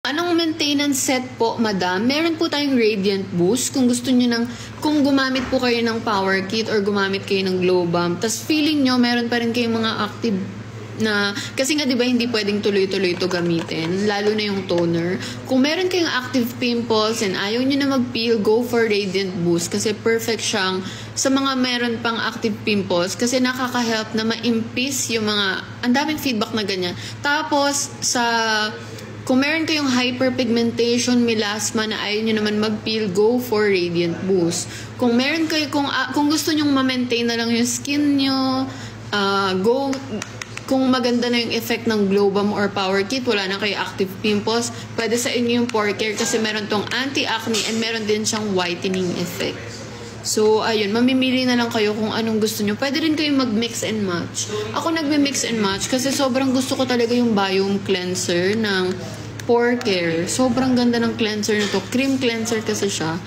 Anong maintenance set po, madam? Meron po tayong Radiant Boost. Kung gusto nyo kung gumamit po kayo ng Power Kit or gumamit kayo ng Glow Bomb, tas feeling nyo, meron pa rin kayong mga active na, kasi nga diba hindi pwedeng tuloy-tuloy ito gamitin, lalo na yung toner. Kung meron kayong active pimples and ayaw nyo na mag-peel, go for Radiant Boost kasi perfect siyang sa mga meron pang active pimples kasi nakaka-help na ma-impis yung mga, ang daming feedback na ganyan. Tapos, kung meron kayong hyperpigmentation, melasma na ayaw nyo naman mag-peel, go for Radiant Boost. Kung meron kayo, kung gusto nyong ma-maintain na lang yung skin nyo, kung maganda na yung effect ng Glow Bomb or Power Kit, wala na kayo active pimples, pwede sa inyo yung Pore Care kasi meron tong anti-acne and meron din siyang whitening effect. So, ayun, mamimili na lang kayo kung anong gusto nyo. Pwede rin kayo mag-mix and match. Ako nagme-mix and match kasi sobrang gusto ko talaga yung Biome Cleanser ng Pore Care. Sobrang ganda ng cleanser na to. Cream cleanser kasi siya.